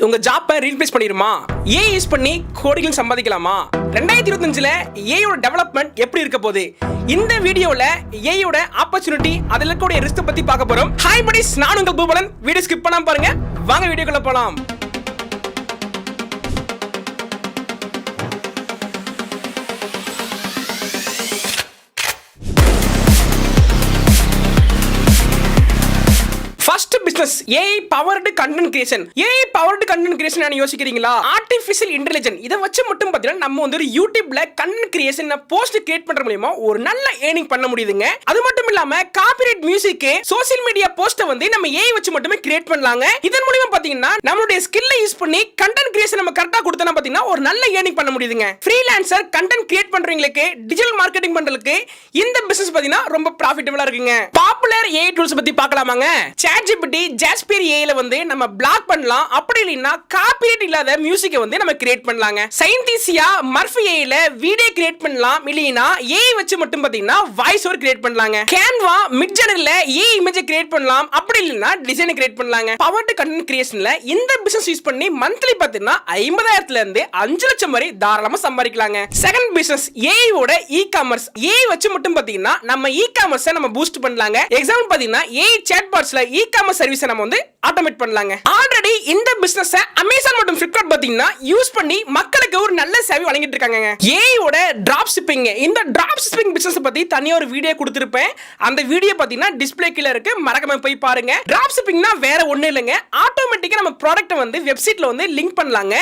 உங்க ஜாப்பை replace பண்ணிருமா? AI use பண்ணி கோடிகள் சம்பாதிக்கலாமா? 2025ல ஏஐயோட டெவலப்மெண்ட் எப்படி இருக்க போகுது? இந்த வீடியோல ஏஐயோட ஆப்பர்ச்சுனிட்டி, அதுல இருக்கக்கூடிய ரிஸ்க் பத்தி பார்க்க போறோம். ஹாய் buddies, நான் உங்கள் பூபலன். வீடியோ ஸ்கிப் பண்ணாம பாருங்க. வாங்க வீடியோக்குள்ள போலாம். First business AI powered content creation. AI powered content creation யோசிக்கிறீங்களா? ஆர்டிஃபிஷியல் இன்டெலிஜென்ஸ் இதை வச்சு மட்டும் பார்த்தீங்கன்னா நம்ம வந்து யூடியூப்ல கண்டென்ட் கிரியேஷன் போஸ்ட் கிரியேட் பண்ற மூலமா ஒரு நல்ல ஏர்னிங் பண்ண முடியுதுங்க. அது மட்டும் இல்லாம காப்பிரைட் மியூசிக், சோஷியல் மீடியா போஸ்ட்டை வந்து நம்ம ஏஐ வச்சு மட்டுமே கிரியேட் பண்ணலாங்க. இதன் மூலமா பாத்தீங்கன்னா நம்மளுடைய ஸ்கில்லை யூஸ் பண்ணி கண்டென்ட் கிரியேஷன் நம்ம கரெக்டா கொடுத்தா பாத்தீங்கன்னா ஒரு நல்ல ஏர்னிங் பண்ண முடியுதுங்க. ஃப்ரீலான்சர் கண்டென்ட் கிரியேட் பண்றவங்களுக்கு, டிஜிட்டல் மார்க்கெட்டிங் பண்றதுக்கு இந்த பிசினஸ் பாத்தீங்கன்னா ரொம்ப ப்ராஃபிட்டபிளா இருக்குங்க. பாப்புலர் ஏஐ டூல்ஸ் பத்தி பார்க்கலாமாங்க. ChatGPT, Jasper AI வந்து நம்ம பிளாக் பண்ணலாம். அப்படி இல்லைன்னா காப்பிரைட் இல்லாத மியூசிக்கை வந்து நம்ம கிரியேட் பண்ணலாங்க. சயின்டிஸ்டியா மர்ஃபி ஏஐல வீடியோ கிரியேட் பண்ணலாம். இல்லைன்னா ஏஐ வச்சு மட்டும் பாத்தீங்கன்னா வாய்ஸ் ஓவர் கிரியேட் பண்ணலாங்க. கேன்வா, மிட்ஜர்னில ஏஐ இமேஜ் கிரியேட் பண்ணலாம். அப்படி இல்லைன்னா டிசைன் கிரியேட் பண்ணலாங்க. பவர்டு கண்டென்ட் கிரியேஷன்ல இந்த பிசினஸ் யூஸ் பண்ணி மந்த்லி பாத்தீங்கன்னா 50,000 இருந்து 5 லட்சம் வரை தாராளமா சம்பாதிக்கலாங்க. செகண்ட் பிசினஸ் ஏஐ ஓட இ-காமர்ஸ். ஏஐ வச்சு மட்டும் பாத்தீங்கன்னா நம்ம இ-காமர்ஸை நம்ம பூஸ்ட் பண்ணலாங்க. எக்ஸாம்பிள் பாத்தீங்கன்னா ஏஐ சாட்பாட்ஸ்ல இ-காமர்ஸ் சர்வீஸ் நம்ம வந்து ஆட்டோமேட் பண்ணலாங்க. ஆல்ரெடி இந்த பிசினஸ் அமேசான் மற்றும் Flipkart பாத்தீங்கன்னா யூஸ் பண்ணி மக்களுக்கு ஒரு நல்ல சேவை வழங்கிட்டு இருக்காங்க. ஏஐ ஓட டிராப் ஷிப்பிங். இந்த டிராப் ஷிப்பிங் பிசினஸ் பத்தி தனியா ஒரு வீடியோ கொடுத்திருப்பேன். அந்த வீடியோ பாத்தீங்கன்னா டிஸ்ப்ளே கீழ இருக்கு, மறக்காம போய் பாருங்க. டிராப் ஷிப்பிங்னா வேற ஒண்ணு இல்லங்க, ஆட்டோமேட்டிக்கா நம்ம ப்ராடக்ட்டை வந்து வெப்சைட்ல வந்து லிங்க் பண்ணலாங்க.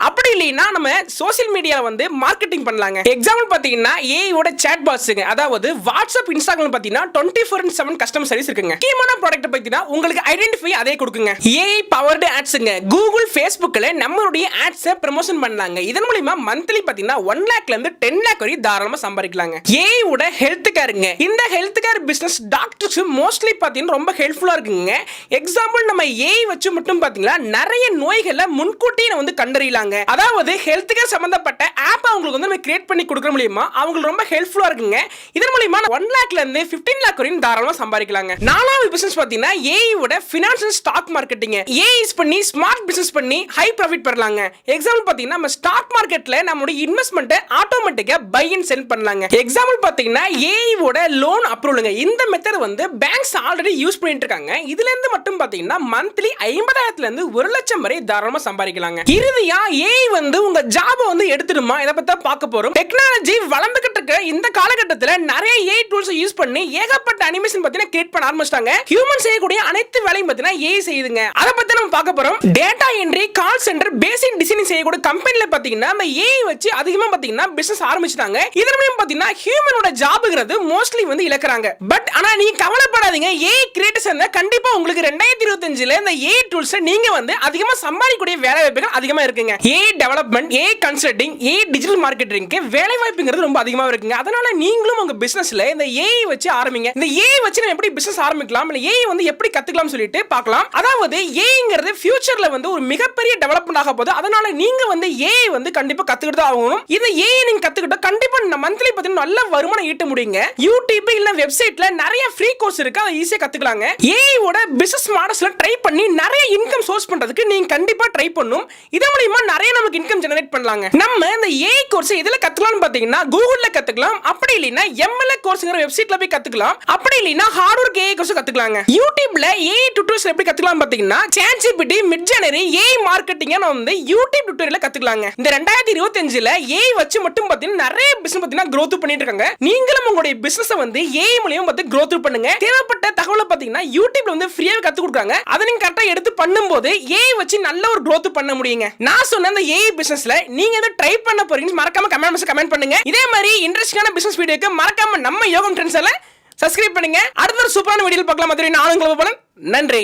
அப்படி இல்லைன்னா நம்ம சோஷியல் மீடியால வந்து மார்க்கெட்டிங் பண்ணலாங்க. எக்ஸாம்பிள் பாத்தீங்கன்னா ஏஐ ஓட சாட் பாட்ஸ்ங்க, அதாவது வாட்ஸ்அப், இன்ஸ்டாகிராம் பாத்தீங்கன்னா 24/7 கஸ்டமர் சர்வீஸ் இருக்குங்க. முக்கியமான ப்ராடக்ட் பாத்தீங்கன்னா உங்களுக்கு ஐடென்டிஃபை அதே கொடுக்குங்க. AI powered ஆட்ஸ்ங்க. கூகுள், ஃபேஸ்புக்ல நம்மளுடைய ஆட்ஸை ப்ரமோஷன் பண்ணலாங்க. இதன் மூலமா மந்த்லி பாத்தீங்கன்னா 1 லாக்ல இருந்து 10 லாக் வரை தாராளமா சம்பாதிக்கலாங்க. ஏஐ ஓட ஹெல்த் கேருங்க. இந்த health care business doctors mostly பாத்தீங்கன்னா ரொம்ப ஹெல்ப்ஃபுல்லா இருக்குங்க. எக்ஸாம்பிள் நம்ம ஏஐ வச்சு மட்டும் பாத்தீங்கன்னா நிறைய நோய்களை முன்கூட்டியே வந்து கண்டறியலாங்க. அதாவது ஹெல்த் கேர் சம்பந்தப்பட்ட ஆப் அவங்களுக்கு வந்து நம்ம கிரியேட் பண்ணி கொடுக்கற மூலமா அவங்களுக்கு ரொம்ப ஹெல்ப்ஃபுல்லா இருக்குங்க. இதன் மூலமா 1 லாக்ல இருந்து 15 லாக் வரை தாராளமா சம்பாதிக்கலாங்க. நாலாவது பிசினஸ் பாத்தீங்கன்னா ஏஐ ஓட financial stock marketing. AI use பண்ணி ஸ்மார்ட் பிசினஸ் பண்ணி ஹை ப்ராஃபிட் பெறலாங்க. எக்ஸாம்பிள் பாத்தீங்கன்னா நம்ம ஸ்டாக் மார்க்கெட்ல நம்மளுடைய இன்வெஸ்ட்மென்ட் ஆட்டோமேட்டிக்கா பை அண்ட் செல் பண்ணலாங்க. எக்ஸாம்பிள் பாத்தீங்கன்னா ஏஐ ஓட லோன் அப்ரூவல்ங்க. இந்த மெத்தட் வந்து பேங்க்ஸ் ஆல்ரெடி யூஸ் பண்ணிட்டு இருக்காங்க. இதுல இருந்து மட்டும் பாத்தீங்கன்னா மந்த்லி 50,000 இருந்து 1 லட்சம் வரை தாராளமா சம்பாதிக்கலாங்க. இறுதியா ஏஐ வந்து உங்க ஜாபை வந்து எடுத்துடுமா? இத பத்தி பார்க்க போறோம். டெக்னாலஜி வளர்ந்துகிட்டு இருக்க இந்த காலகட்டத்துல நிறைய ஏஐ டூல்ஸ் யூஸ் பண்ணி ஏகப்பட்ட அனிமேஷன் பாத்தீங்கன்னா கிரியேட் பண்ண ஆரம்பிச்சிட்டாங்க. ஹியூமன் செய்யக்கூடிய அனைத்து வேலையும் பாத்தீங்கன்னா ஏஐ செய்யுதுங்க. அத பத்தி நம்ம பார்க்க போறோம். டேட்டா என்ட்ரி, கால் சென்டர், பேசிக் டிசைனிங் செய்யக்கூடிய கம்பெனில பாத்தீங்கன்னா நம்ம ஏஐ வச்சு அதிகமா பாத்தீங்கன்னா பிசினஸ் ஆரம்பிச்சிட்டாங்க. இதன் மூலம் பாத்தீங்கன்னா ஹியூமனோட ஜாப்ங்கிறது மோஸ்ட்லி வந்து இழக்கறாங்க. பட் ஆனா நீங்க கவலைப்படாதீங்க, ஏஐ கிரியேட்டர்ஸ் கண்டிப்பா உங்களுக்கு 2025ல இந்த ஏஐ டூல்ஸ் நீங்க வந்து அதிகமா சம்பாதிக்கக்கூடிய வேலை வாய்ப்புகள் அதிகமா இருக்குங்க. AI development, AI consulting, AI digital மார்க்கெட்டிங்க்கு வேலை வாய்ப்புங்கிறது ரொம்ப அதிகமா இருக்குங்க. அதனால நீங்களும் உங்க பிசினஸ்ல இந்த ஏஐ வச்சு ஆரம்பிங்க. இந்த ஏஐ வச்சு நம்ம எப்படி பிசினஸ் ஆரம்பிக்கலாம், இல்ல ஏஐ வந்து எப்படி கத்துக்கலாம் சொல்லிட்டு பார்க்கலாம். அதாவது ஏஐங்கிறது ஃபியூச்சர்ல வந்து ஒரு மிகப்பெரிய டெவலப்மெண்ட் ஆக போகுது. அதனால நீங்க வந்து ஏஐ வந்து கண்டிப்பா கத்துக்கிட்டு தான் ஆகணும். இந்த ஏஐ நீங்க கத்துக்கிட்டா கண்டிப்பா மந்த்லி பாத்தீங்கன்னா நல்ல வருமானம் ஈட்ட முடியுங்க. யூடியூப் இல்ல வெப்சைட்ல நிறைய ஃப்ரீ கோர்ஸ் இருக்கு, அதை ஈஸியா கத்துக்கலாங்க. ஏஐ ஓட பிசினஸ் மாடல்ஸ்ல ட்ரை பண்ணி நிறைய இன்கம் சோர்ஸ் பண்றதுக்கு நீங்க கண்டிப்பா ட்ரை பண்ணணும். இதன் மூலமா நிறைய நமக்கு இன்கம் ஜெனரேட் பண்ணலாங்க. நம்ம இந்த ஏஐ கோர்ஸ் எதுல கத்துக்கலாம்னு பாத்தீங்கன்னா கூகுள்ல கத்துக்கலாம். அப்படி இல்லைன்னா MLA கோர்ஸ்ங்கற வெப்சைட்ல போய் கத்துக்கலாம். அப்படி இல்லைன்னா ஹார்ட்வேர் ஏஐ கோர்ஸ் கத்துக்கலாங்க. யூடியூப்ல ஏஐ டியூட்டோரியல்ஸ் எப்படி கத்துக்கலாம் பாத்தீங்கன்னா ChatGPT, மிட்ஜர்னி, ஏஐ மார்க்கெட்டிங் வந்து யூடியூப் டியூட்டோரியல்ல கத்துக்கலாங்க. இந்த 2025ல ஏஐ வச்சு மட்டும் பாத்தீங்கன்னா நிறைய பிசினஸ் பாத்தீங்கன்னா growth பண்ணிட்டு இருக்காங்க. நீங்களும் உங்களுடைய பிசினஸ் வந்து ஏஐ மூலமா பார்த்து growth பண்ணுங்க. தேவைப்பட்ட தகவலை பாத்தீங்கன்னா யூடியூப்ல வந்து ஃப்ரீயா கத்து கொடுக்குறாங்க. அதை நீங்க கரெக்ட்டா எடுத்து பண்ணும்போது ஏஐ வச்சு நல்ல ஒரு growth பண்ண முடியுங்க. நான் சொன்ன அந்த ஏஐ பிசினஸ்ல நீங்க எதை ட்ரை பண்ண போறீங்க மறக்காம கமெண்ட் பண்ணுங்க. இதே மாதிரி இன்ட்ரெஸ்டிங்கான பிசினஸ் வீடியோக்கு மறக்காம நம்ம யோகம் ட்ரெண்ட்ஸ்ல சப்ஸ்கிரைப் பண்ணுங்க. அடுத்த ஒரு சூப்பரான வீடியோல பார்க்கலாம். நான் உங்கள் பூபலன். நன்றி.